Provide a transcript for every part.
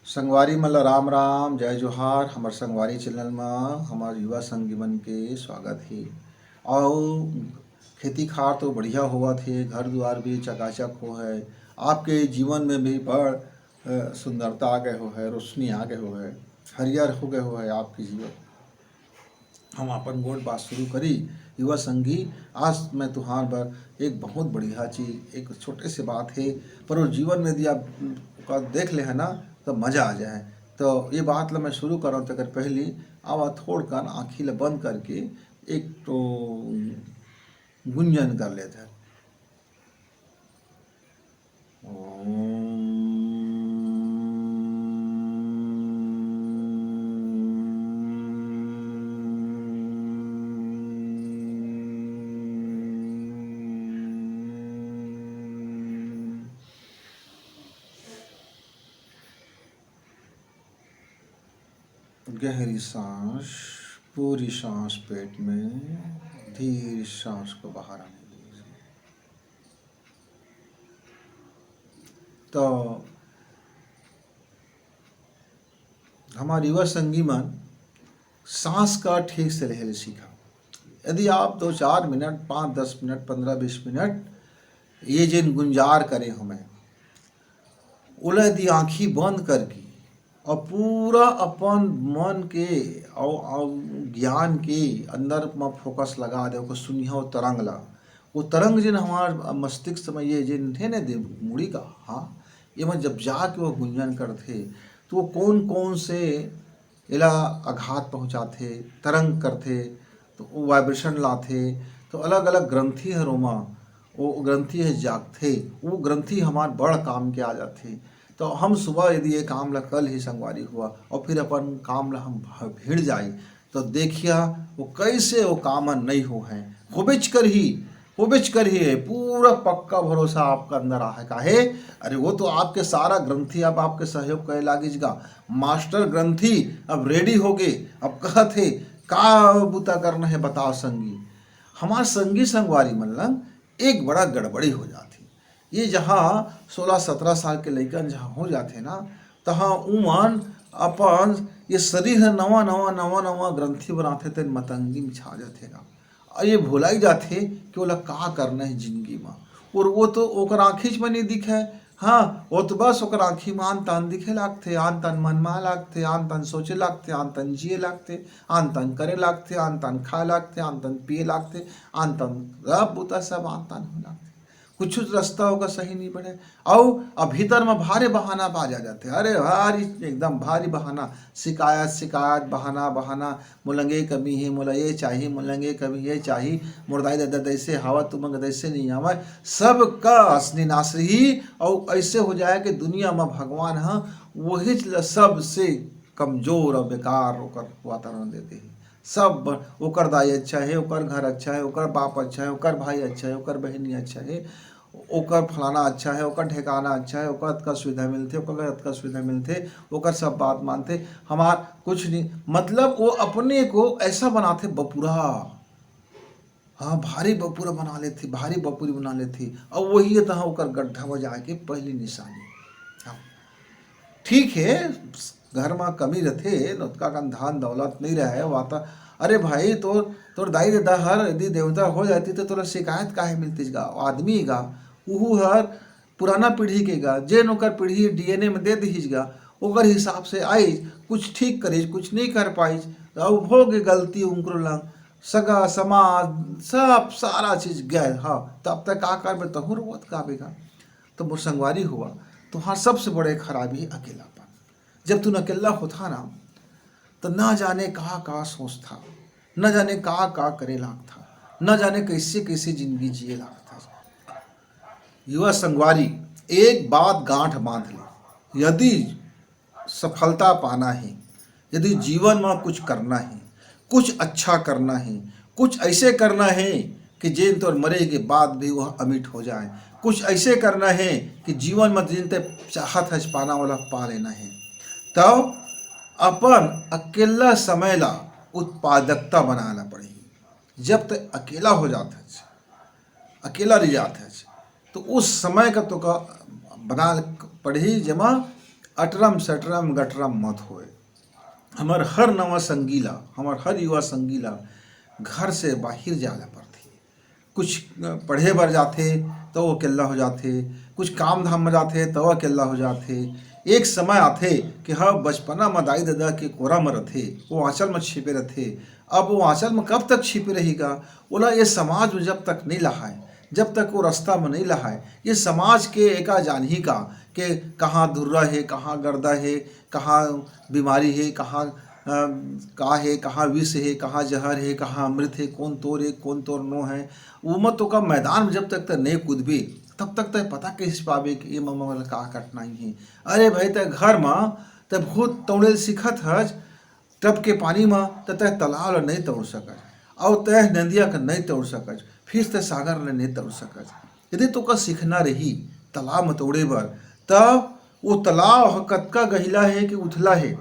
संगवारी मतलब राम राम जय जोहार। हमार संगवारी चैनल में हमार युवा संगीमन के स्वागत है। और खेती खार तो बढ़िया हुआ थे, घर द्वार भी चकाचक हो है, आपके जीवन में भी बड़ सुंदरता आ गए हो है, रोशनी आ गए हो है, हरियर हो गए हो है आपके जीवन। हम अपन गोट बात शुरू करी। युवा संगी, आज मैं तुहार पर एक बहुत बढ़िया चीज़, एक छोटे से बात है, पर वो जीवन में यदि आप का देख ले है ना तो मज़ा आ जाए। तो ये बात ला मैं शुरू कर रहा हूँ, तकर पहली आवा थोड़ कर आँखी ला बंद करके एक तो गुंजन कर लेते हैं। गहरी सांस, पूरी सांस पेट में, धीरे सांस को बाहर आने दीजिए। तो हमारे युवा संगी मन सांस का ठीक से लेने सीखा। यदि आप 2-4 मिनट, 5-10 मिनट, 15-20 मिनट ये जिन गुंजार करे हमें उला यदि आँखी बंद करके और पूरा अपन मन के और ज्ञान के अंदर में फोकस लगा दे, को सुनिया वो तरंग ला, वो तरंग जिन हमार मस्तिष्क में ये जिन थे ने दे मुड़ी का, हाँ ये मैं जब जाके वो गुंजन करते तो वो कौन कौन से इला आघात पहुँचाते, तरंग करते, तो वो वाइब्रेशन लाते, तो अलग अलग ग्रंथि है रोमा, वो ग्रंथि है जागते, वो ग्रंथि हमार बड़ काम के आ जाते। तो हम सुबह यदि ये काम ला कल ही संगवारी हुआ और फिर अपन काम ला हम भिड़ जाए तो देखिया वो कैसे वो कामन नहीं हो है, होबिच कर ही है, पूरा पक्का भरोसा आपका अंदर आ है। काहे? अरे वो तो आपके सारा ग्रंथि अब आपके सहयोग करे लागिजगा, मास्टर ग्रंथि अब रेडी हो गए, अब कहते का बुता करना है बताओ संगी। हमार संगी संगवारी मन एक बड़ा गड़बड़ी हो जाती। ये जहाँ 16-17 साल के लइकन जहाँ हो जाते ना, तहाँ उमन अपन ये शरीर है नवा ग्रंथि बनाते तेन मतंगी में छा जाते ना, और ये भुलाई जाते कि ओला का करना है जिंदगी में। और वो तो ओकर आँखी में नहीं दिखे, हाँ वो तो बस ओकर आँखी में आन तान दिखे लागते, आन तान मन मा लागते, आन तान सोचे लागते, आन तान जिए लागते, आन तान करे लागते, आन तान खाए लागते, आन तान पिए लागते, आन तान रब बुता सब आन तान हो लागते। कुछ रास्ता होगा सही नहीं बढ़े, और भीतर में भारे बहाना बाज आ जाते, अरे भारी एकदम भारी बहाना, शिकायत बहाना, मुलंगे कभी है, मोला ये चाहिए, मुलंगे कभी ये चाहिए, मुर्दाई दादा दैसे हवा तुमंग दैसे नहीं आवा, सबका असली नासरी ही। और ऐसे हो जाए कि दुनिया में भगवान है वही सबसे कमजोर और बेकार होकर वातावरण देते हैं। सब ओकर दाई अच्छा है, ओकर घर अच्छा है, ओकर बाप अच्छा है, ओकर भाई अच्छा है, ओकर बहनी अच्छा है, ओकर फलाना अच्छा है, ओकर ठेकाना अच्छा है, ओकर अतका सुविधा मिलते, ओकर अतका सुविधा मिलते, ओकर सब बात मानते, हमार कुछ नहीं। मतलब वो अपने को ऐसा बनाते बपुरा, हाँ भारी बपुरा बना लेती, भारी बपुरी बना लेती, और वही तहाँ ओकर गड्ढा में जाके पहली निशानी। हाँ ठीक है, घर में कमी रहते, नोतका का धान दौलत नहीं रहे वाता, अरे भाई तो तोर दाई दादा हर यदि देवता हो जाती तो तोरा शिकायत काहे मिलती गा, आदमी गा उहू हर पुराना पीढ़ी के गा, जेन ओकर पीढ़ी डीएनए में दे दीज गा, ओकर हिसाब से आई कुछ ठीक करीज, कुछ नहीं कर पाई, अब हो गए गलती उनको लंग, सगा समाज सब सारा चीज गए, हाँ तब तक का कर तहूँ रोवत का बेगा। तो मोर संगवारी हुआ, तो हाँ सबसे बड़े खराबी है अकेलापन। जब तू अकेला होता ना तो ना जाने कहाँ सोचता, न जाने कहाँ करे लागता, न जाने कैसे कैसे जिंदगी जिए लागता। युवा संगवारी एक बात गांठ बांध ले, यदि सफलता पाना है, यदि जीवन में कुछ करना है, कुछ अच्छा करना है, कुछ ऐसे करना है कि जिन तो मरे के बाद भी वह अमिट हो जाए, कुछ ऐसे करना है कि जीवन में जिन ते चाहत है पाना वाला पा लेना है, तो अपन अकेला समय ला उत्पादकता बनाना पड़ेगी। जब तक अकेला हो जाता है, अकेला रह जाता है, तो उस समय का तो का बना पड़ी जमा अटरम सटरम गटरम मत होए। हमार हर नवा संगीला, हमार हर युवा संगीला घर से बाहर जाला पड़थे। कुछ पढ़े बर जाथे तो वो अकेल्ला हो जाथे, कुछ काम धाम में जाथे तो अकेल्ला हो जाथे। एक समय आथे कि हाँ बचपना में दाई दादा के कोरा में रथे, वो आंचल में छिपे रथे। अब वो आंचल में कब तक छिपे रहेगा? बोला ये समाज में जब तक नहीं लहाए, जब तक वो रास्ता में नहीं लहाए, ये समाज के एका जानही का कि कहाँ धुर्रा है, कहाँ गर्दा है, कहाँ बीमारी है, कहाँ का है, कहाँ विष है, कहाँ जहर है, कहाँ अमृत है, कौन तोर है कौन तोर नो है। वो मत तो का मैदान में जब तक नहीं कूदबे तब तक तय पता कैसे पावे कि ये मम्मा वाला का कठिनाई है। अरे भाई तय घर में तय बहुत तौड़े सीखत हज, टब के पानी में तय तालाब नहीं तोड़ सकज, और तय नदिया का नहीं तोड़ सकज, फिर तय सागर ले नहीं तोड़ सकज। यदि तो का सीखना रही तालाब में तोड़े बर, तब वो तालाब कतका गहिला है कि उथला है,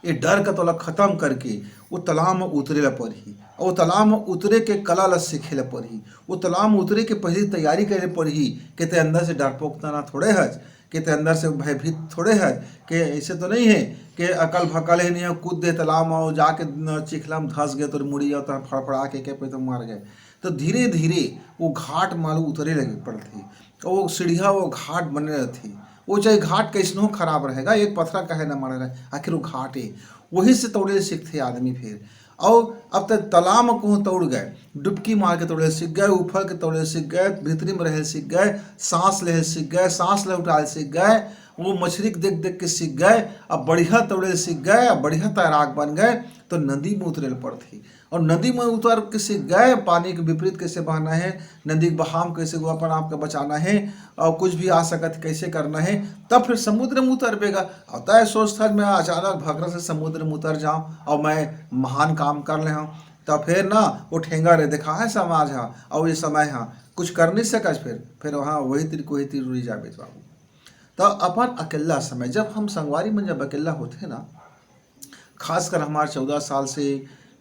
ये डर का तोला खत्म करके वो तालाब में उतरे ला पड़ही, और वो तालाब में उतरे के कला ला सीखे ला पड़ही। वो तालाब में उतरे के पहले तैयारी करे पड़ही कि ते अंदर से डरपोक ना थोड़े हज, कि ते अंदर से भयभीत थोड़े हज, कि ऐसे तो नहीं है कि अकल भकल है नहीं कूद दे तालाब में और जाके चिखला में धंस गए तो मुड़ी और फड़फड़ा के पे तो मार गए। तो धीरे धीरे वो घाट मालूम उतरे लगे पड़ते, और वो सीढ़िया वो घाट बने रहती। वो चाहे घाट कैसनो खराब रहेगा, एक पत्थर कहे ना मारे रहे, आखिर वो घाट है। वही से तोड़े सीखते आदमी फिर। और अब तक तालाब में कहूँ तोड़ गए, डुबकी मार के तोड़े सीख गए, उफल के तोड़े सीख गए, भीतरी में रहे सीख गए, सांस ले सीख गए, सांस ले उठाए सीख गए, वो मछली देख देख के सीख गए, अब बढ़िया तोड़े सीख गए, अब बढ़िया तैराक बन गए। तो नदी में उतरे पड़ती, और नदी में उतर के सीख गए पानी के विपरीत कैसे बहना है, नदी के बहाव कैसे वो अपन आप को बचाना है, और कुछ भी आ सकत कैसे करना है। तब फिर समुद्र में उतरबेगा। होता है सोचता मैं अचानक भगरा से समुद्र में उतर जाऊँ और मैं महान काम कर ले हूँ, तो फिर ना वो ठेंगा रे देखा है समाज हाँ और ये समय हाँ कुछ कर नहीं सकज। फिर वहाँ वही तीर रुई जाबे बाबू। तो अपन अकेला समय जब हम संगवारी में जब अकेला होते ना, खासकर हमारे 14 साल से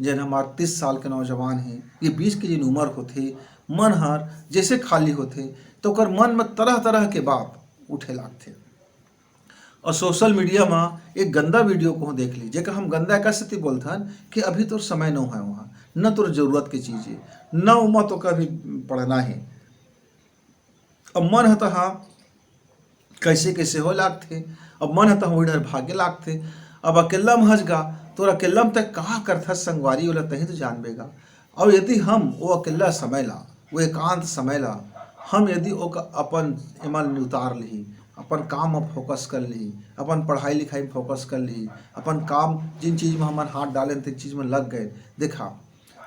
जन हमारे 30 साल के नौजवान हैं, ये 20 की जिन उम्र होते, मन हर जैसे खाली होते तो कर मन में तरह तरह के बात उठे लागते। और सोशल मीडिया में एक गंदा वीडियो को देख ली, जेकर हम गंदा कैसे बोलथन कि अभी तो समय न है वहाँ, न तो जरूरत की चीज़ है, न उमा तो कभी पढ़ना है। अब मन हता हाँ कैसे कैसे हो लागते, अब मन हता वही डर भागे लागते। अब अकेला में हज गा तो अकेला में तक कहाँ करथा संगवारी वाला तही तो जानबेगा। और यदि हम वो अकेला समय ला, वो एकांत समय ला, हम यदि वो अपन ईमान उतार ली, अपन काम में फोकस कर ली, अपन पढ़ाई लिखाई में फोकस कर ली, अपन काम जिन चीज़ में हमारे हाथ डाले तीन चीज़ में लग गए। देखा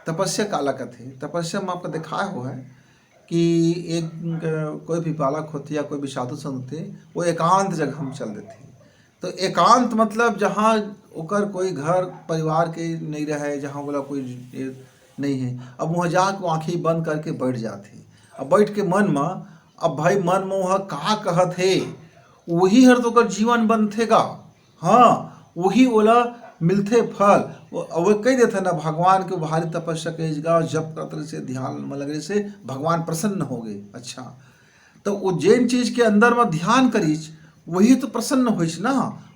तपस्या काला कथे, तपस्या में आपको दिखाया हो है कि एक कोई भी बालक होते या कोई भी साधु संत होते, वो एकांत जगह हम चल देते। तो एकांत मतलब जहाँ ओकर कोई घर परिवार के नहीं रहे, जहाँ बोला कोई नहीं है, अब वहाँ जाके आँखें बंद करके बैठ जाते। अब बैठ के मन में अब भाई मन में वह कहा कहत है वही हर तो कर जीवन बनथेगा। हाँ वही ओला मिलते फल। वो कह देते ना भगवान के भारी तपस्या के जप करते से ध्यान में लगने से भगवान प्रसन्न हो गए। अच्छा तो वो जैन चीज के अंदर में ध्यान करीच वही तो प्रसन्न हो ना,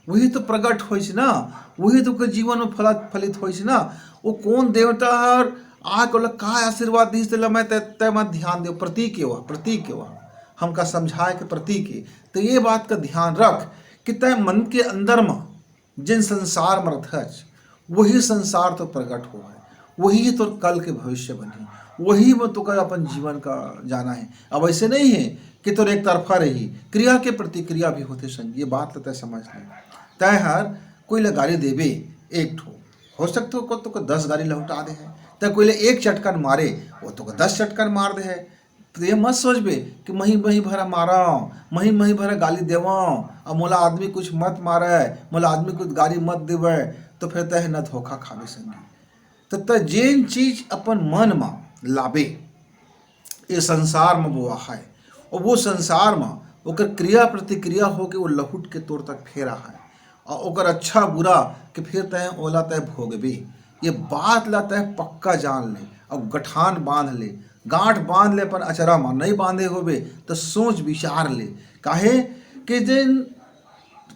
वही तो प्रकट हो ना, वही तो जीवन में फलित हो ना। वो कौन देवता हर आके का आशीर्वाद दी मैं तय मत ध्यान दे, प्रतीक हुआ हमका समझाए के प्रतीक है। तो ये बात का ध्यान रख कि तय मन के अंदर में जिन संसार में रथच वही संसार तो प्रकट हो है, वही तो कल के भविष्य बने, वही में तो कर अपन जीवन का जाना है। अब ऐसे नहीं है कि तो एक तरफा रही, क्रिया के प्रतिक्रिया भी होते संग। ये बात तो तय समझ ले। तय हर कोई ला गाली देवे एक ठो हो सकते हो तो 10 गाली लौटा दे है, तय कोई एक चटकन मारे वो तो 10 चटकन मार दे है। तो ये मत सोचबे कि मही भरा मारा, मही भरा गाली देव, और मोला आदमी कुछ मत मारे, मोला आदमी कुछ गाली मत देवे, तो फिर तय न धोखा खावे संगी। तो तय जेन चीज अपन मन में लाबे ये संसार में वो है, और वो संसार में ओकर क्रिया प्रतिक्रिया हो के वो लहुट के तोर तक फेरा है, और ओकर अच्छा बुरा कि फिर तय ओला तय भोगबे। ये बात ला तय पक्का जान ले और गठान बांध ले, गांठ बांध ले, पर अचरा में नहीं बांधे होबे तो सोच विचार ले। काहे कि जिन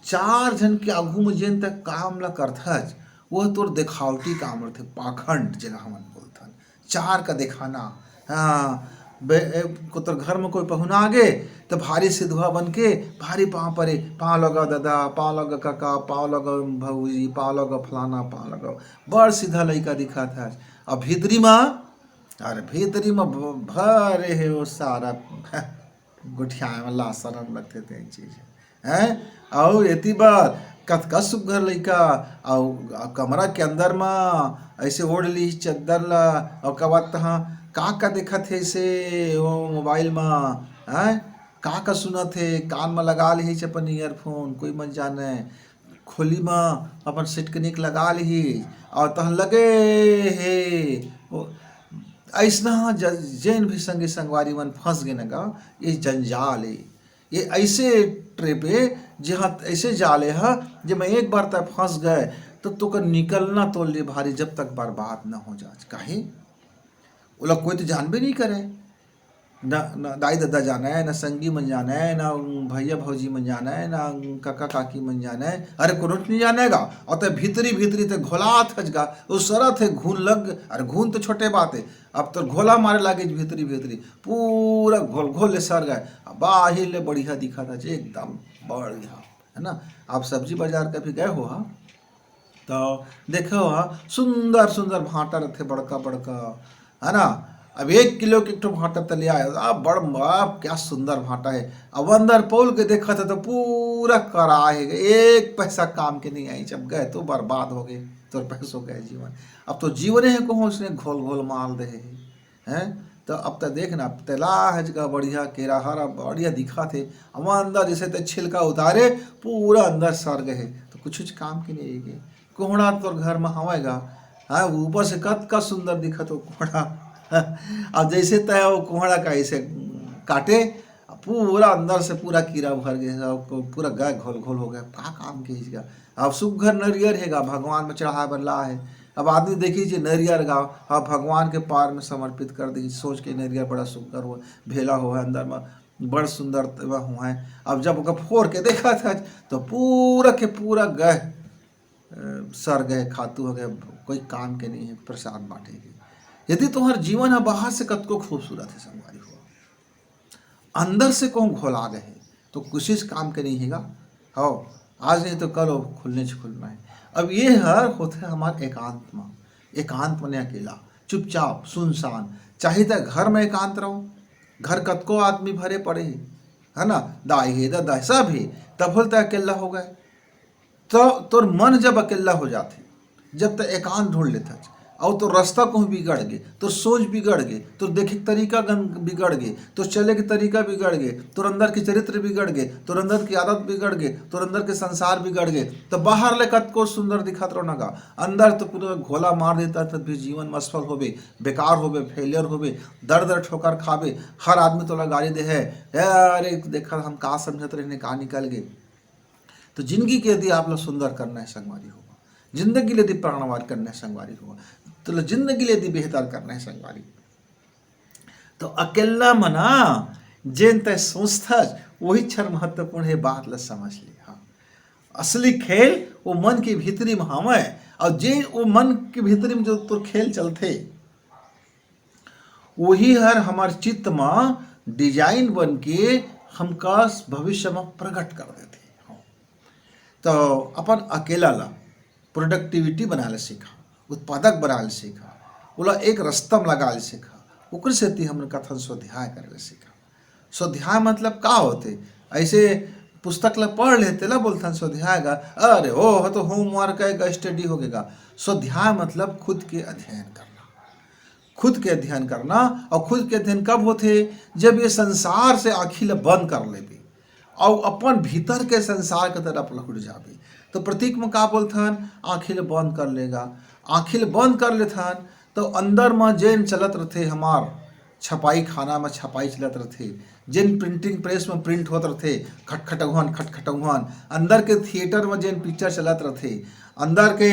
चार जन के आघू में जेन तक काम ला करथस वह तोर देखावटी काम रहते, पाखंड जेला हमन बोलथन, चार का दिखाना। हाँ को तोर घर में कोई पहुना आ गे तो भारी सिधवा बन के भारी पाँव परे, पाँव लगा दादा, पाँव लगा काका, पाँव लगा भौजी, पाँव लगा फलाना, पाँव लगा, बड़ सीधा लड़का दिखा था। अब भीतरी में, अरे भीतरी में भरे है वो सारा गुठिया में लाशरन लगते थे चीज हैं। और एती बार कतका सुघर लड़का और कमरा के अंदर में ऐसे ओढ़ ली चद्दर ला और कबात तहाँ का देखत है ऐसे वो मोबाइल में हैं, का सुनत है, कान में लगा ली अपन ईयरफोन, कोई मन जाने खोली में अपन सिटकनिक लगा ली और तह लगे हे ऐसा जैन भी संगी संगवारी मन फंस गए नगा। ये जंजाल है, ये ऐसे ट्रिप है जहाँ ऐसे जाले है जब मैं एक बार तक फंस गए तो का निकलना तो ले भारी, जब तक बर्बाद ना हो जाए। काहे वो लोग कोई तो जानबे नहीं करे, न दाई दादा जाना है, न संगी मन जाना है, न भैया भौजी मन जाना है, न काका काकी मन जाना है, अरे कोनो नहीं जानेगा। और तो भीतरी भीतरी तो घोला थजगा उस सरत है घून लग, अरे घून तो छोटे बात है, अब तो घोला मारे लागे भीतरी भीतरी पूरा घोल घोल ले सर गए, बाहिर ले बढ़िया दिखा था एकदम बढ़िया, है ना। आप सब्जी बाजार कभी गए हो हाँ तो देखो हाँ सुंदर सुंदर भाटा रहते बड़का बड़का, है ना। अब 1 किलो के एक भाटा तले आया, अब बड़ बाप क्या सुंदर भाटा है। अब अंदर पोल के देखा था तो पूरा करा है, एक पैसा काम के नहीं आई, जब गए तो बर्बाद हो गए, तो पैसों गए जीवन। अब तो जीवन है को उसने घोल घोल माल दे हैं। तो अब तो देखना तेला है जगह बढ़िया केरा हरा बढ़िया दिखा थे, अब अंदर जैसे तो छिलका उतारे पूरा अंदर सर गए, तो कुछ काम के नहीं गए। कोहड़ा तो घर में हवाएगा, हाँ ऊपर से कत का सुंदर दिखा तो कोहड़ा अब जैसे तय वो कोहड़ा का ऐसे काटे पूरा अंदर से पूरा कीड़ा भर गया, पूरा गाय घोल घोल हो गया, का काम के इसका। अब सुघर नरियर हैगा भगवान में चढ़ा बनला है, अब आदमी देखिए नरियर गाँव हाँ भगवान के पार में समर्पित कर दी, सोच के नरियर बड़ा सुंदर हो भेला हो है, अंदर में बड़ सुंदर हुआ है। अब जब ओका फोड़ के देखा था तो पूरा के पूरा गए सर गए, खातू हो गए, कोई काम के नहीं है, प्रसाद बांटेगी। यदि तुम्हार जीवन है बाहर से कतको खूबसूरत है संगवारी हो, अंदर से कौन घोला गए तो कुछ काम के नहीं हैगा। हो आज नहीं तो कल खुलने से खुलना है। अब ये हर होते है हमारे एकांत में, एकांत में अकेला चुपचाप सुनसान, चाहे तो घर में एकांत रहो, घर कतको आदमी भरे पड़े है ना, दाई है दादा सब है, तब बोलते अकेला हो गए। तो तोर मन जब अकेला हो जाते, जब तक एकांत ढूंढ लेता और तो रास्ता को बिगड़ गए, तो सोच बिगड़ गए, तो देखे के तरीका बिगड़ गए, तो चले के तरीका बिगड़ गए, तो अंदर के चरित्र बिगड़ गए, तो अंदर की आदत बिगड़ गए, तो अंदर के संसार बिगड़ गए, तो बाहर ले कत को सुंदर दिखात रहो नगा, अंदर तो पूरा घोला मार देता तब भी जीवन असफल होबे, बेकार होबे, फेलियर होबे, दर दर ठोकर खाबे। हर आदमी तो गाली दे है, अरे देखा हम का समझत रहने का निकल गए। तो जिंदगी के यदि आप लोग सुंदर करना है संगवारी होगा, जिंदगी यदि प्राणवार करना है संगवारी होगा, तो जिंदगी यदि बेहतर करना है संगवारी, तो अकेला मना जेन तय सोचता वही क्षण महत्वपूर्ण है, बात ला समझ ले। हाँ असली खेल वो मन के भीतरी में हमें, और जे वो मन के भीतरी में जो तो खेल चलते वही हर हमारे चित्त में डिजाइन बन के हमका भविष्य में प्रकट कर देते। तो अपन अकेला ला प्रोडक्टिविटी बनाने सीखा, उत्पादक बनाने सीखा, बोला एक रस्तम लगाने सीखा, ओकर से हमने कथन स्वाध्याय करे सीखा। स्वाध्याय मतलब का होते, ऐसे पुस्तक ला पढ़ लेते ला बोलते स्वाध्याय का, अरे हो तो होमवर्क का स्टडी हो गएगा। स्वाध्याय मतलब खुद के अध्ययन करना, खुद के अध्ययन करना। और खुद के अध्ययन कब होते, जब ये संसार से आखिर बंद कर लेबे और अपन भीतर के संसार के तरफ लौट जाबे। तो प्रतीक में का बोलथन, आँखिल बंद कर लेगा, आँखिल बंद कर लेथन तो अंदर में जेन चलत रहते हमार छपाई खाना में छपाई चलत रहते, जेन प्रिंटिंग प्रेस में प्रिंट होत रहते खटखटौहन, अंदर के थिएटर में जेन पिक्चर चलत रहते, अंदर के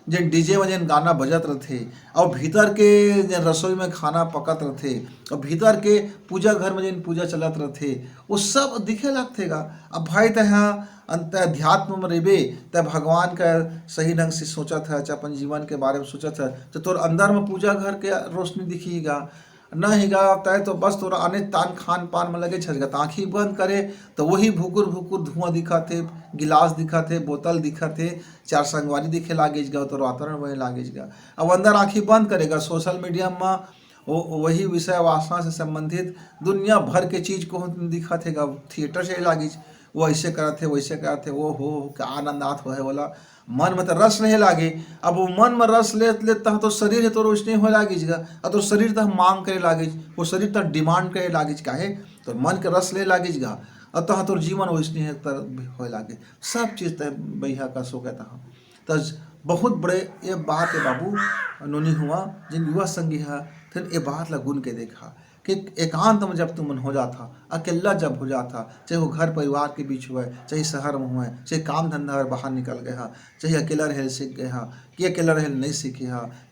जेन डीजे में जेन गाना बजत रहते, और भीतर के जेन रसोई में खाना पकत रहते, और भीतर के पूजा घर में जेन पूजा चलत रहते, वो सब दिखे लगतेगा। अब भाई तहाँ अंत अध्यात्म में रेबे तब भगवान का सही ढंग से सोचा था, अपन जीवन के बारे में सोचा था, तो तोर अंदर में पूजा घर के रोशनी दिखिएगा न हिगा तय तो बस तोरा आने तान खान पान में लगे छगा, आँखी बंद करे तो वही भुकुर भुकुर धुआं दिखा थे, गिलास दिखा थे, बोतल दिखा थे, चार संगवारी दिखे लागेगा, तो वातावरण वही लागेगा। अब अंदर आँखी बंद करेगा सोशल मीडिया में वही विषय वासना से संबंधित दुनिया भर के चीज को दिखा थे, थिएटर से लागी वो ऐसे करते वैसे करते, वो हो क्या आनंदात हो वाला मन में तो रस नहीं लागे। अब वो मन में रस लेता तो शरीर है तो रोशनी हो लागिगा, और तो शरीर तो मांग करे लागे, वो शरीर तो डिमांड करे लागे काहे तो मन के रस ले लागिगा, अतः तो जीवन वैसनी है हो लागे, सब चीज़ तय बैहा का सो कहता हूँ। तो बहुत बड़े ये बात है बाबू नोनी हुआ जिन युवा संगी है, फिर ये बात ला गुन के देखा कि एकांत में जब तुम मन हो जाता, अकेला जब हो जाता, चाहे वो घर परिवार के बीच हुए, चाहे शहर में हुए, चाहे काम धंधा बाहर निकल गया, चाहे अकेला रहे सीख गया कि अकेला रहे नहीं सीखे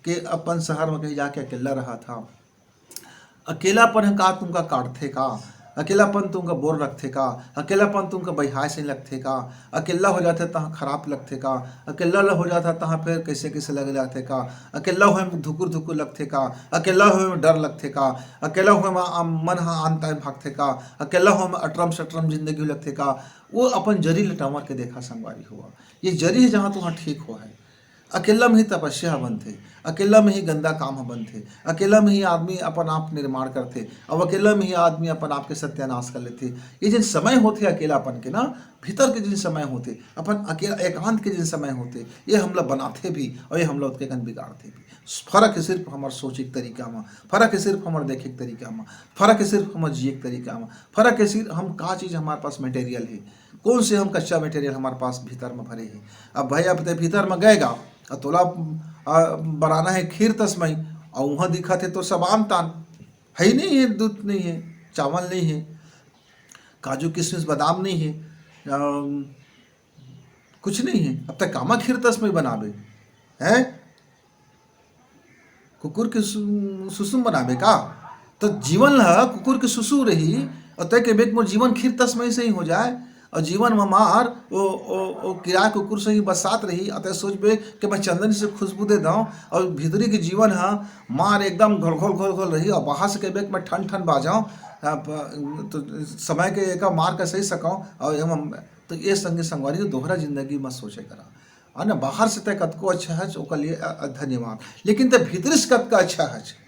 कि अपन शहर में कहीं जाके अकेला रहा था, अकेलापन का तुमका काटते का, अकेलापन तुमका बोर रखते का, अकेलापन तुमका बहिहाय से लगते का, अकेला हो जाते तहाँ खराब लगते का, अकेला हो जाता तहाँ फिर कैसे कैसे लग जाते का, अकेला हुए में धुकुर धुकुर लगते का, अकेला हुए में डर लगते का, अकेला हुए में मन हाँ आन टाइम भागते का, अकेला हुए में अटरम सटरम जिंदगी लगते का। वो अपन जरी लटावर के देखा संगवारी हुआ, ये जरी है जहाँ तुहाँ ठीक हो है। अकेला में ही तपस्या बनते, अकेला में ही गंदा काम बनते, अकेला में ही आदमी अपन आप निर्माण करते, अब अकेला में ही आदमी अपन आप के सत्यानाश कर लेते। ये जिन समय होते अकेलापन के ना भीतर के जिन समय होते, अपन अकेला एकांत के जिन समय होते, ये हम लोग बनाते भी और ये हम लोग के कन बिगाड़ते भी। फर्क है सिर्फ हमारे सोचे के तरीका में, फर्क है सिर्फ हमारे देखे के तरीका में, फर्क है सिर्फ हमारे जिए के तरीका में, फर्क है सिर्फ हम का चीज़ हमारे पास मटेरियल है, कौन से हम कच्चा मटेरियल हमारे पास भीतर में भरे हैं। अब भाई अब भीतर में गएगा और तोला बनाना है खीर तस्मई और वहाँ दिखा थे तो सब आम तान है ही नहीं है, दूध नहीं है, चावल नहीं है, काजू किशमिश बादाम नहीं है, कुछ नहीं है। अब तक कामा खीर तस्मई बनावे है, कुकुर के सुसुम बनावे का, तो जीवन है कुकुर के सुसु रही और तय के बेक मोर जीवन खीर तस्मई से ही हो जाए और जीवन में मार वो किराए कुकुर से ही बसात रही। अतः सोचबे कि मैं चंदन से खुशबू दे दूँ और भीतरी के जीवन है मार एकदम घोल घोल घोल घोल रही और बाहर से कहबे कि मैं ठंड ठंड बाजाऊँ तो समय के एक मार का सही सकाऊँ और एवं तो ये संगी संगवारी तो दोहरा जिंदगी में सोचे करा है ना। बाहर से तय कत को अच्छा है ओकर लिए धन्यवाद, लेकिन तय भीतर से कत का अच्छा है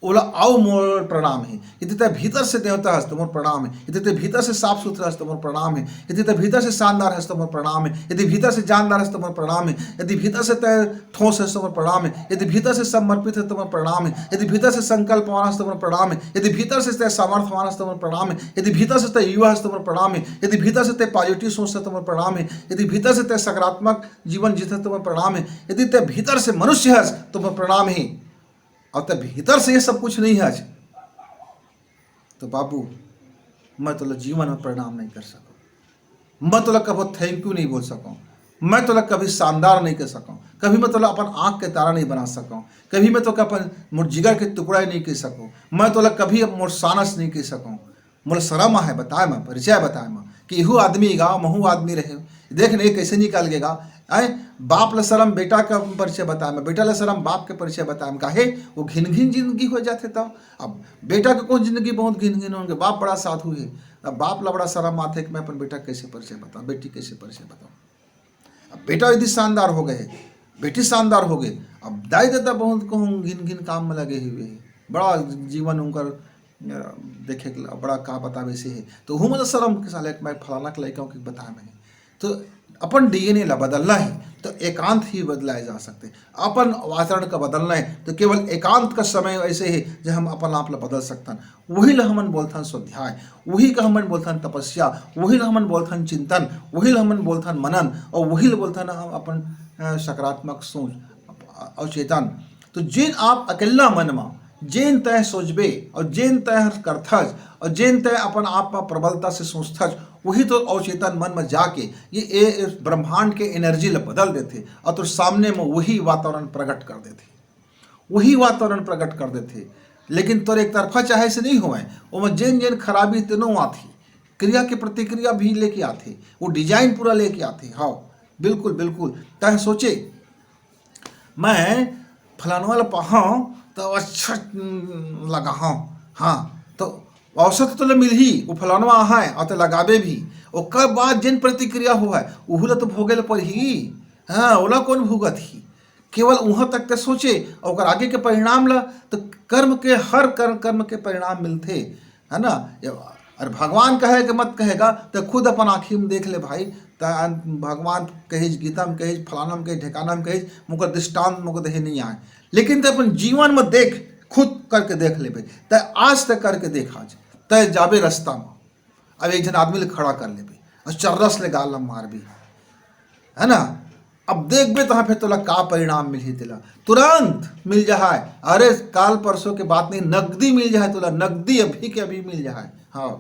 ओला आओ मोर प्रणाम है। यदि तय भीतर से देवता हस्त मोर प्रणाम है, यदि तय भीतर से साफ सुथरा हस्त मोर प्रणाम है, यदि तय भीतर से शानदार हस्त मोर प्रणाम है, यदि भीतर से जानदार हस्त मोर प्रणाम है, यदि भीतर से तय ठोस हस्त मोर प्रणाम है, यदि भीतर से समर्पित हस्त मोर प्रणाम है, यदि भीतर से संकल्पवान हस्त मोर प्रणाम है, यदि भीतर से तय सामर्थ्यवान हस्त मोर प्रणाम है, यदि भीतर से तय युवा हस्त मोर प्रणाम है, यदि भीतर से तय पॉजिटिव सोच हस्त मोर प्रणाम है, यदि भीतर से तय सकारात्मक जीवन जीत हस्त मोर प्रणाम है, यदि तय भीतर से मनुष्य हस्त तो मोर प्रणाम है। और तब भीतर से ये सब कुछ नहीं है आज तो बाबू मैं तो जीवन में प्रणाम नहीं कर सकूँ, मैं तो कभी थैंक यू नहीं बोल सकूँ, मैं तो कभी शानदार नहीं कर सकूँ, कभी मैं तो अपन आँख के तारा नहीं बना सकूँ, कभी मैं तो अपन मोर जिगर के टुकड़ा नहीं कर सकूँ, मैं तो कभी मोर सानस नहीं कर सकूँ। मोर शर्म है बताए मैं परिचय बताए मैं कि यहू आदमी गा महू आदमी रहे, देख नहीं कैसे निकल गेगा। आए बाप ल शर्म बेटा का परिचय बताए मैं, बेटा ल शर्म बाप के परिचय बताए मैं, काहे वो घिन घिन जिंदगी हो जाते तब। अब बेटा के कौन जिंदगी बहुत घिन घिन होंगे, बाप बड़ा साधु है, अब बाप ला बड़ा शर्म आते कि मैं अपन बेटा कैसे परिचय बताऊँ, बेटी कैसे परिचय बताऊँ। अब बेटा यदि शानदार हो गए, बेटी शानदार हो गए, अब दाई दादा बहुत कहूँ घिन घिन काम में लगे हुए है, बड़ा जीवन उनकर देखे बड़ा का बतावे से है, तो हूँ मतलब शर्म के साले मैं फलाना के लड़का के बताया मैंने। तो अपन डीएनए ला बदलना है तो एकांत ही बदलाए जा सकते, अपन आचरण का बदलना है तो केवल एकांत का समय ऐसे है जो हम अपन आप ला बदल सकतन। वही ला हमन बोलथन स्वाध्याय, वही का हमन बोलथन तपस्या, वही ला हमन बोलथन चिंतन, वही ला हमन बोलथन मनन और वही ला बोलथन हम अपन सकारात्मक सोच और चेतन। तो जिन आप अकेला मन में जेन तय सोचबे और जेन तय करथज और जेन तय अपन आप में प्रबलता से सोचथज, वही तो अवचेतन मन में जाके ये ब्रह्मांड के एनर्जी ल बदल देते और तो सामने में वही वातावरण प्रकट कर देते, वही वातावरण प्रकट कर देते। लेकिन तोर एक तरफा चाहे से नहीं हुए, वो जेन जेन खराबी तेनों आती क्रिया के प्रतिक्रिया भी लेके आते, वो डिजाइन पूरा लेके आते। हाँ बिल्कुल बिल्कुल। तय सोचे मैं फलाना वाला पढ़ाऊँ तो अच्छा लगा। हाँ तो औसत तो मिल ही वो फलानवा है और तो लगाबे भी, ओकर बाद जिन प्रतिक्रिया हुआ है उहुला तो भोगे पर ही। हाँ ओला कौन भुगत ही, केवल वहाँ तक तो सोचे और आगे के परिणाम ला तो कर्म के हर कर्म के परिणाम मिलते है ना। और भगवान कहे कि मत कहेगा तो खुद अपन आँखी में देख ले भाई। भगवान कहे गीता में कहे फलाना में कहे ढेकाना में कहे मुकर दृष्टांत मुकर दहे नहीं आए, लेकिन तो अपन जीवन में देख खुद करके देख ले भाई। तय आज तक करके देख, आज तय जाबे रास्ता में अब एक जन आदमी ले खड़ा कर ले भाई और चर्रस ले गाल मार भी है ना। अब देखबे तो फिर तोला का परिणाम मिली, तेला तुरंत मिल जाए। अरे काल परसों के बात नहीं, नकदी मिल जाए तोला, नकदी अभी के अभी मिल जाए। हाँ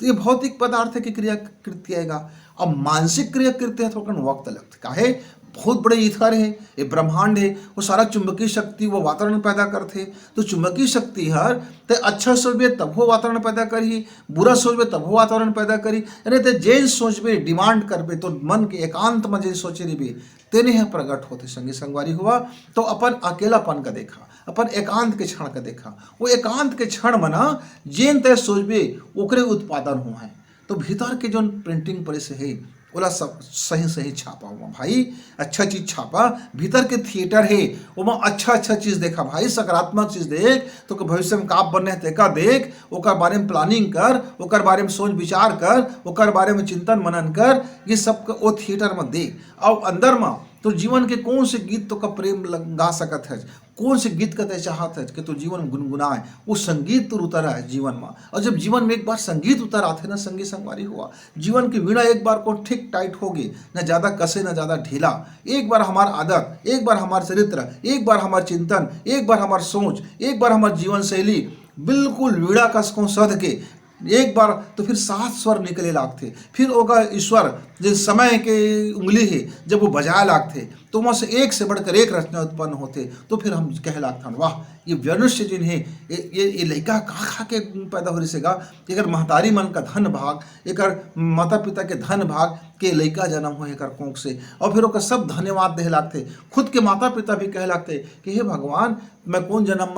तो ये भौतिक पदार्थ की क्रिया कृत्य आएगा। अब मानसिक क्रिया कृत्य है थोड़ा वक्त लगता काहे, बहुत बड़े ईथर है, ये ब्रह्मांड है, वो सारा चुंबकीय शक्ति वो वातावरण पैदा करते। तो चुंबकीय शक्ति हर ते अच्छा सोचबे तब वो वातावरण पैदा करी, बुरा सोचबे तब वो वातावरण पैदा करी। यानी ते जेन सोचबे डिमांड करबे तो मन के एकांत में जे सोचे रही तेने है प्रकट होते। संगी संगवारी हुआ तो अपन अकेलापन का देखा, अपन एकांत के क्षण का देखा, वो एकांत के क्षण मना जेन तय सोचबे ओकरे उत्पादन हुआ है। तो भीतर के जो प्रिंटिंग प्रेस है ओला सब सही सही छापा हुआ भाई, अच्छा चीज छापा, भीतर के थिएटर है वो अच्छा अच्छा चीज देखा भाई, सकारात्मक चीज देख तो भविष्य में का बनने तेका देख, ओकर बारे में प्लानिंग कर, ओकर बारे में सोच विचार कर, ओकर बारे में चिंतन मनन कर, ये सब का वो थिएटर में देख। और अंदर में तो जीवन के कौन से गीत तो का प्रेम गा सकत है, कौन से गीत का तय चाहत है कि तो जीवन गुनगुनाए, वो संगीत तो उतर है जीवन में। और जब जीवन में एक बार संगीत उतर आते ना संगी संगवारी हुआ, जीवन की वीणा एक बार को ठीक टाइट होगी, न ज़्यादा कसे न ज़्यादा ढीला। एक बार हमार आदत, एक बार हमार चरित्र, एक बार हमार चिंतन, एक बार हमार सोच, एक बार हमार जीवन शैली बिल्कुल वीणा कसकों सध के एक बार तो फिर 7 स्वर निकले लागते। फिर होगा ईश्वर जिस समय के उंगली है जब वो बजाए लागते तो वहाँ से एक से बढ़कर एक रचना उत्पन्न होते। तो फिर हम कह लागता वाह ये मनुष्य जिन है ये लड़का का खा के पैदा हो रहीगा, एक महतारी मन का धन भाग, एक माता पिता के धन भाग के लड़का जन्म हो एक कोंख से। और फिर ओकर सब धन्यवाद दे लागते, खुद के माता पिता भी कह लागते कि हे भगवान मैं कौन जन्म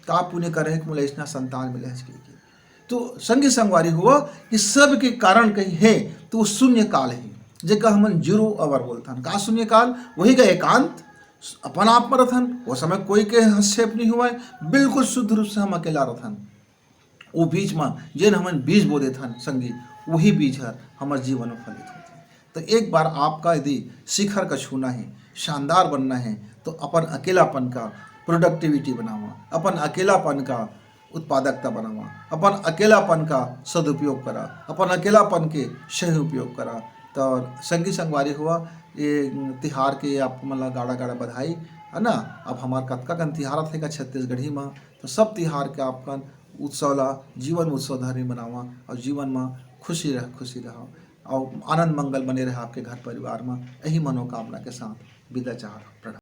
का पुण्य करे कि मुझे इतना संतान मिले। तो संगी संगवारी हुआ कि सब के कारण कहीं है तो शून्य काल है जेका हमन जीरो अवर बोलथन। का शून्य काल वही का एकांत अपन आप में रथन, वो समय कोई के हस्तक्षेप नहीं हुआ है, बिल्कुल शुद्ध रूप से हम अकेला रथन। वो बीच में जिन हमन बीज बो देथन संगी वही बीज है हमारे जीवन में फलित होते। तो एक बार आपका यदि शिखर का छूना है, शानदार बनना है तो अपन अकेलापन का प्रोडक्टिविटी बनावा, अपन अकेलापन का उत्पादकता बनावा, अपन अकेलापन का सदुपयोग करा, अपन अकेलापन के सही उपयोग करा। तो संगी संगवारी हुआ ये तिहार के आप मतलब गाड़ा गाड़ा बधाई है ना। अब हमार कतका कन तिहार थे का छत्तीसगढ़ी में, तो सब तिहार के आपका उत्सव ला जीवन उत्सव धारी मनावा और जीवन में खुशी रहो और आनंद मंगल बने रहे आपके घर परिवार में। यही मनोकामना के साथ विदा चाह रहा।